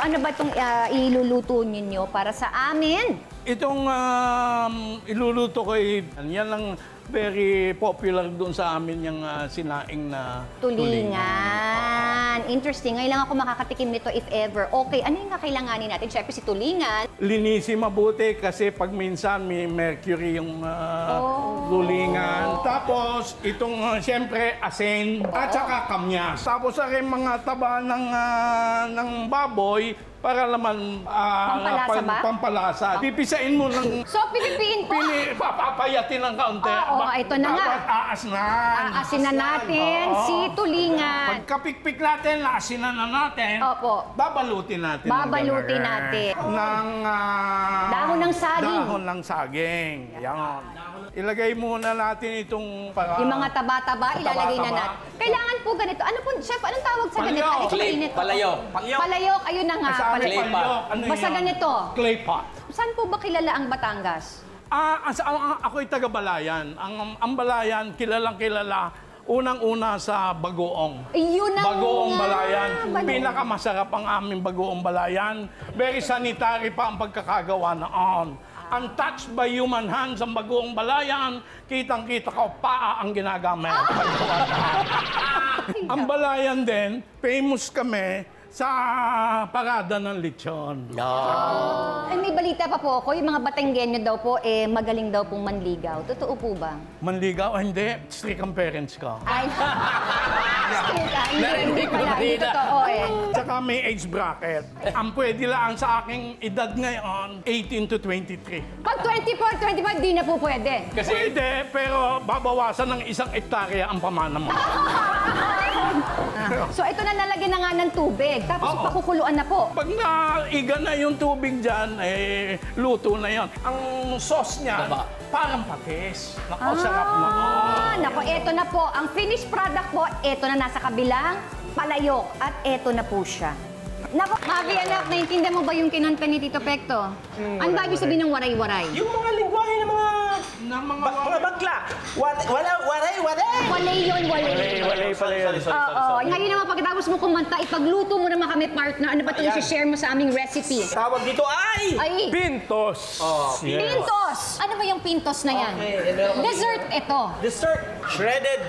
ano ba itong iluluto ninyo para sa amin? Itong iluluto ko, yan lang very popular doon sa amin yung sinaing na Tulingan. Interesting. Ngayon lang ako makakatikim nito if ever. Okay, ano yung kakailanganin natin? Siyempre si tulingan. Linisin mabuti kasi pag minsan may mercury yung tulingan. Tapos itong siyempre asin at saka kamyas. Tapos rin mga taba ng baboy para naman Pampalasa ba? pampalasa. Pipisain mo lang. So, pipipiin po. Papapayatin ng kaunti. Oo, ito na nga. Dapat aasnan. Aasin na natin si tulingan. Pagkapikpik natin, aasinan na natin. Opo. Babalutin natin. Babalutin natin. Ng Dahon ng saging. Dahon ng saging. Yan. Ilagay muna natin itong Yung mga taba-taba, ilalagay na natin. Kailangan po ganito. Ano po, chef, anong tawag sa ganito? Palayok. Ano po init? Palayok. Palayok, ayun na nga. Clay pot. Basta ganito. Clay pot. Saan po ba kilala ang Batangas? Ako'y taga-Balayan. Ang Balayan, kilalang-kilala. Unang-una sa bagoong. Yun ang Bagoong nga. Balayan. Bagoong. Pinakamasarap ang aming bagoong Balayan. Very sanitary pa ang pagkakagawa noon. Untouched by human hands ang bagoong Balayan. Kitang-kita ko, paa ang ginagamit. Ang Balayan din, famous kami sa parada ng lechon. Ay, may balita pa po ako, yung mga Batanggenyo daw po, magaling daw pong manligaw. Totoo po ba? Manligaw? Hindi. Strict ang parents ko. Ay, hindi pala. Hindi totoo Tsaka may age bracket. Ang pwede lang sa aking edad ngayon, 18 to 23. Pag 24, 25, di na po pwede. Pwede, pero babawasan ng 1 hektarya ang pamana mo. So, ito na nalagyan na nga ng tubig. Tapos pakukuluan na po. Pag naiga na yung tubig dyan, luto na yon. Ang sauce niya, parang patis. Naku, sarap na. Nako, eto na po. Ang finished product po, eto na nasa kabilang palayok. At eto na po siya. Nako, Mavi, anak, naiintindihan mo ba yung kinanta ni Tito Pekto? Ano ba ibig sabihin ng waray-waray? Yung mga lingwahe ng mga bakla. Waray. Walay yun, walay. Walay pala yun. Oo. Ngayon naman, pagkatapos mo kumanta, ipagluto mo naman kami, partner. Ano ba ito i-share mo sa aming recipe? Tawag dito ay Pintos. Pintos! Ano ba yung pintos na yan? Okay, Dessert ito. dessert. Shredded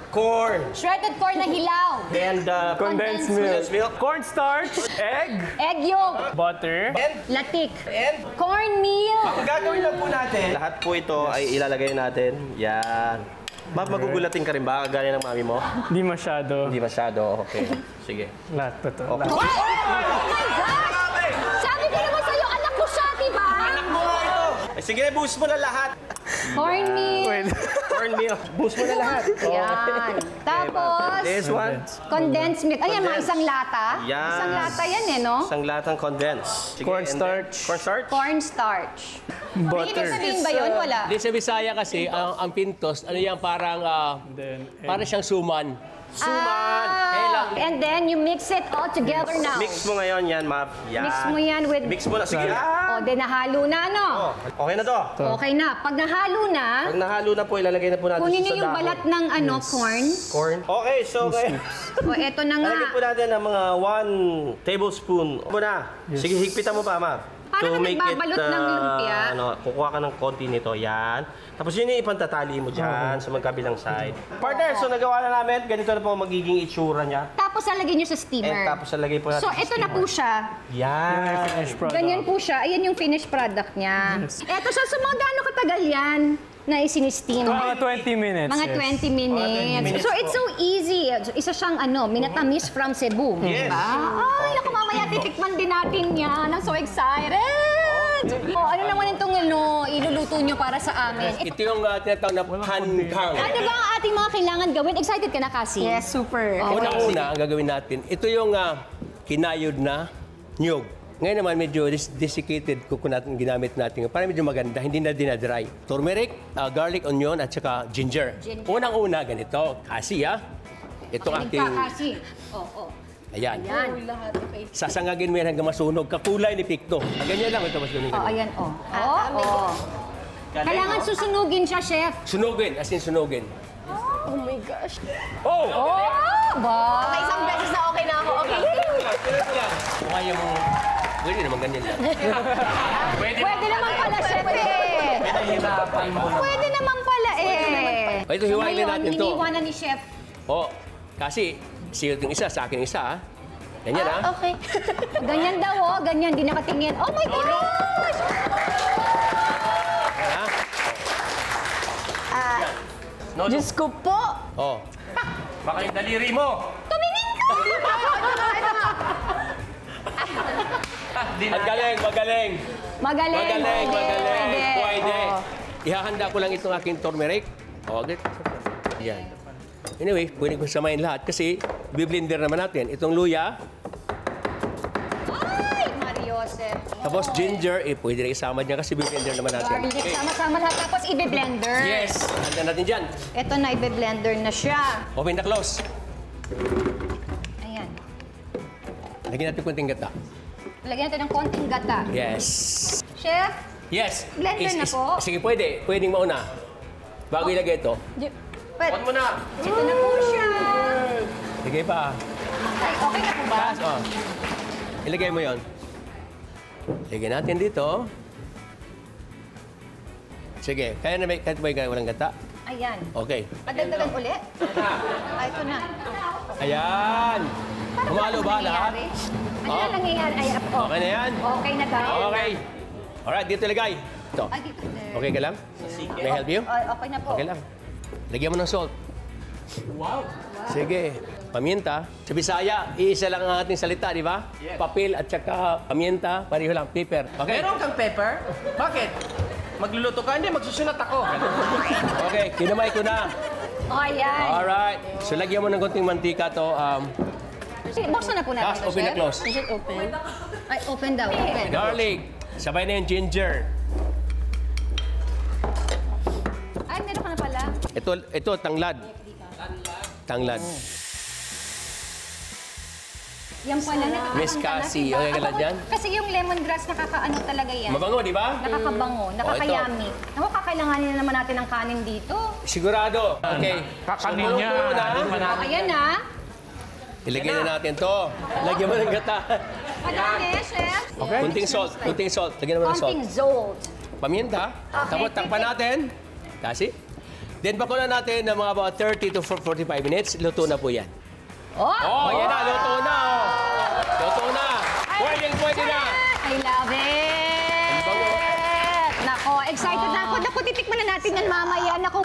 corn. Shredded corn na hilaw. And Condensed milk. Cornstarch, egg, Egg yolk. butter, And Latik. And Cornmeal. ang gagawin lang po natin, lahat po ito ay ilalagay natin. Yan. Magugulatin ka rin ba? Gaya ng mami mo? di masyado. Hindi masyado. Okay. Sige. Lahat pa to. Okay. Oh my gosh! Sabi ko naman sa'yo, anak ko siya, diba? Anak mo nga ito! Sige, boost mo na lahat. Cornmeal. Cornmeal. Boost mo na lahat. Yan. Tapos, This one. condensed milk. Ayan, mga isang lata. Yes. Isang lata yan no? Isang latang condensed. Sige, Cornstarch. and then- Cornstarch? Cornstarch. May ibig Butter. sabihin ba yun? Wala. Di sa Bisaya kasi, ang pintos, ano yan, parang, Then, parang siyang suman. Suman. And then, you mix it all together now. Mix mo ngayon yan, Map. Yan. Mix mo yan with... Mix mo na. Sige. O, then nahalo na, no? Oh, okay na to. Okay na. Pag nahalo na, Pag nahalo na po, ilalagay na po natin kunin sa niyo yung dahon. balat ng corn. Corn. Okay, so ngayon, O, eto na nga. lalagyan po natin ng mga 1 tablespoon. Muna. Sige, higpitan mo pa, Map. Parang nagbabalot ng lumpia. Kukuha ka ng konti nito. Yan. Tapos yun yung ipantatali mo dyan sa magkabilang side. Partner, so nagawa na namin. Ganito na po magiging itsura niya. Tapos lalagyan niyo sa And steamer. tapos lalagay po natin So, sa ito na steamer. po siya. Yan. Finished product. Ganyan po siya. Ayan yung finished product niya. Eto siya. So, mga gaano katagal yan na isinisteam? Mga 20 minutes. Mga yes. 20 minutes. So, it's so easy. Isa siyang minatamis from Cebu. Yes. Diba? Ay, naku, mamaya titikman din natin yan. I'm so excited! Ano naman itong iluluto nyo para sa amin? Ito yung tinatawag na pankang. Ano ba ang ating mga kailangan gawin? Excited ka na, Cassie? Yes, super. Unang-una, ang gagawin natin, ito yung kinayod na niyog. Ngayon naman, medyo desiccated coconut ang ginamit natin para medyo maganda, hindi na dinadry. Turmeric, garlic, onion, at saka ginger. Unang-una, ganito. Cassie, Itong Makinig ating... ka, Cassie. Oo. Ayan. Yan. Sasangagin mo yan hanggang masunog. Kakulay ni Picto. Ganyan lang ito, mas ganun. Oh, ayan, Kailangan susunugin siya, chef. Sunugin, as in sunugin. Oh my gosh. Oh! Ba? Okay, isang beses na okay na ako. Okay. ayaw mo, pwede naman ganyan lang. Pwede naman pala, chef eh. Pwede naman pala eh. Ito, hiwain Ngayon, natin to. iniwanan ni chef. Oo, kasi siya yung isa, sa akin yung isa, ha? Ganyan, ha? Okay. Ganyan daw, oh. Ganyan, di nakatingin. Oh my gosh! Ha? No, no. Diyos ko po. Oh. Baka yung daliri mo. Tumingin ka! At galing, magaling. Magaling. Magaling, magaling. Pwede. Oo. Ihahanda ko lang itong aking turmeric. Okay. Yan. Anyway, pwede ko samayin lahat kasi biblender naman natin. Itong luya, Ay, Mariosep. tapos ginger, pwede na isama dyan kasi biblender naman natin. Garlic, sama-sama lahat. Tapos ibe-blender. Yes! Handa natin dyan. Ito na, ibe-blender na siya. Open the close. Ayan. Lagyan natin kunting gata. Lagyan natin ng konting gata. Yes. Chef, Yes. Blender na po. Sige, pwede. Pwedeng mauna. Bago ilagay ito. On mo na. Ito na po siya. Sige pa. Ay, okay na po ba? Taas, oh. Ilagay mo yon. Lagyan natin dito. Sige, kaya na kahit ba yung walang gata? Ayan. Okay. Padagdagan ulit. Ay, ito na. Ayan. Parang Humalo ba ano lahat? nangyayari? Ano na nangyayari? Ay, oh. Okay na yan? Okay na daw. Okay. Alright, dito lagay. Ito. Ay, dito. Okay ka lang? May I help you? Ay, okay na po. Okay lang. Lagyan mo ng salt. Wow! Sige. Paminta. Sa Bisaya, iisa lang ang ating salita, di ba? Papel at saka paminta, pareho lang. Pepper. Okay? Meron kang pepper? Bakit? Magluluto ka? Hindi, magsusulat ako. Okay, kinamay ko na. Oh, ayan. Alright. So, lagyan mo ng konting mantika to. Sige, buksan na po natin Tapos, ito, open na chef. close. Is it open? Ay, open daw. Open. Garlic. Sabay na yung ginger. Ay, meron ka na pala. Ito, tanglad. Tanglad. Yan pala, nakakaano Miss Cassie, okay ka lang dyan? Kasi yung lemongrass, nakakaano talaga yan. Mabango, di ba? Nakakabango, nakakayami. Ako, kakailanganin na naman natin ng kanin dito. Sigurado. Okay. Kakanin So, niya. puro na. O, ayan na. Ilagay na natin to. Lagyan mo ng gata. Madami, chef. Okay. Kunting salt. Kunting salt. Lagyan mo ng salt. Konting zolt. Paminta. Okay. Tapos takpan natin. Kasi. Then bakulan natin ng mga about 30 to 45 minutes. Luto na po yan. Oh! Oh, yan na. Luto na. Oh. Luto na. Pwede na. I love it! Nako, excited na ako. Naku, titikman na natin yan mamaya. Naku,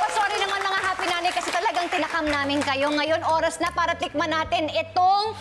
sorry naman mga happy nanay kasi talagang tinakam namin kayo. Ngayon, oras na para tikman natin itong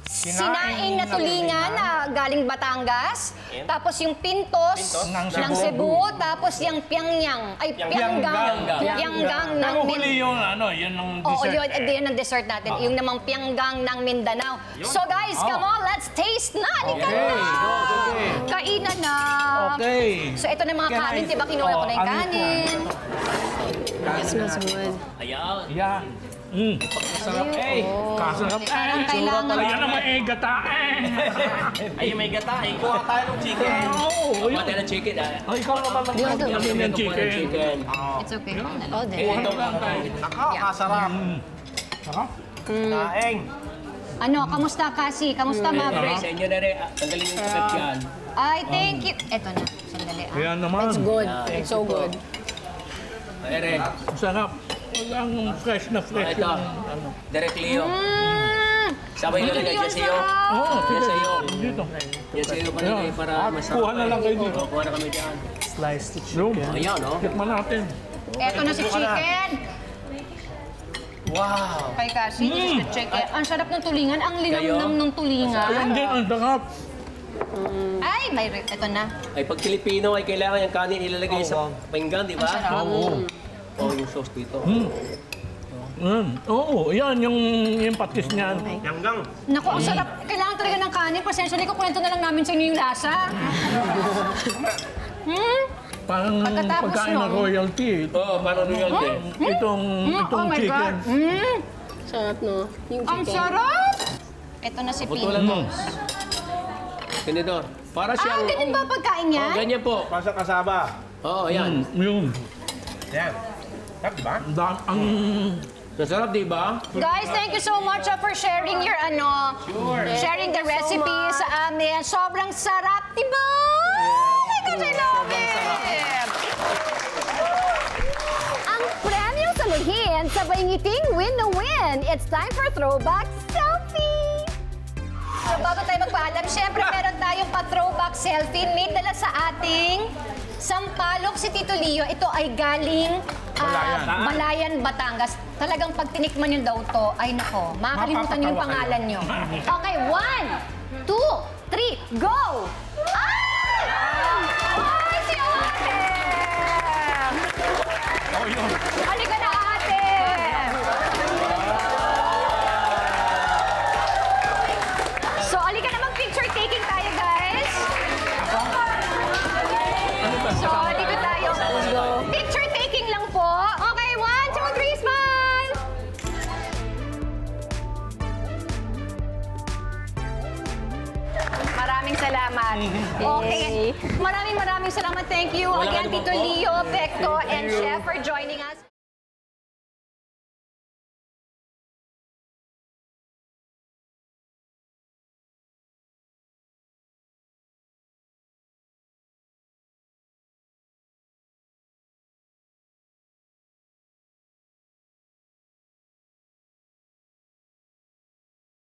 sinaing na tulingan na galing Batangas. Tapos yung pintos ng Cebu. Tapos yung piangyang. Ay, pianggang. Pianggang ng Nahuhuli yung ano, yun ang Oo, dessert. yun ang dessert natin. Yung namang pianggang ng Mindanao. So guys, come on, let's taste na! Halika na! Kainan na! Okay. So ito na mga kanin, di ba kinuha ko na yung kanin? It smells good. Ayan. Yan. Kasarap eh. Kasarap Parang eh. kailangan. Ayan naman eh, gata eh. Ay, may gata. Ay, kuha tayo ng chicken. Oo. Kuha tayo ng chicken, ha? Ay, ikaw naman mag-amin ng chicken. It's okay. Oh, there. Nako, kasarap. Sarap. Naeng. Ano, kamusta Cassie? Kamusta Okay, Maverick? sa inyo na rin. Tanggalin yung sakit yan. Ay, thank you. Ito na, sandali. Ayan naman. It's good. It's so good. Ere. Sarap. Ang fresh na fresh Ito. yung ano. Directly yun. Sabay Ito nyo rin yun, dyan sa'yo. sarap. Oo, Yan sa'yo. dito. Yan sa'yo pa rin para masarap. Kuha na lang kayo dito. Kuha na kami dyan. Slice the Yung, chicken. Ayan, no? tikman natin. Ito na si chicken. Wow! Kay Cassie, this is the chicken. Ang sarap ng tulingan. Ang linamnam ng tulingan. Ayan din, ang sarap. Ay, may ito na. Ay, pag Pilipino ay kailangan yung kanin ilalagay sa pinggan, di ba? Ang sarap. Oo. Oh, yung sauce dito. Oo, yan, yung patis niyan. Yanggang. Naku, ang sarap. Kailangan talaga ng kanin. Pasensya na, kukwento na lang namin sa inyo yung lasa. Parang Pagkatapos pagkain na nun. royalty. Oo, parang royalty. Itong Oh my chicken. God. Sarap, no? Yung Ang chicken. sarap! Ito na si Putulan Pino. mo. Tinidor. Para Ah, siyang... ganyan ba pagkain niya? Oh, ganyan po. Pasa kasaba. Oo, yan. Yung, Yan. Sarap, di ba? ang Nasarap, di ba? Guys, thank you so much for sharing your sharing the recipe sa amin. Sobrang sarap, di ba? Oh my gosh, I love it! Ang premyo sa luhin, sabay ngiting win na win. It's time for Throwback Selfie! So, bago tayo magpaalam, syempre meron tayong pa-throwback selfie. May dala sa ating sampalok si Tito Leo. Ito ay galing Balayan, Batangas. Talagang pag tinikman nyo daw to, ay nako, makakalimutan nyo yung pangalan nyo. Okay, 1, 2, 3, go! Ay! Ay, si ate! Halika na, ate! So, halika na, mag-picture taking tayo, guys. So, dito tayo. Picture taking lang po. Okay, 1, 2, 3, smile! Maraming salamat. Okay. Maraming salamat. Thank you again, Tito Leo, Pecto, and Chef for joining us.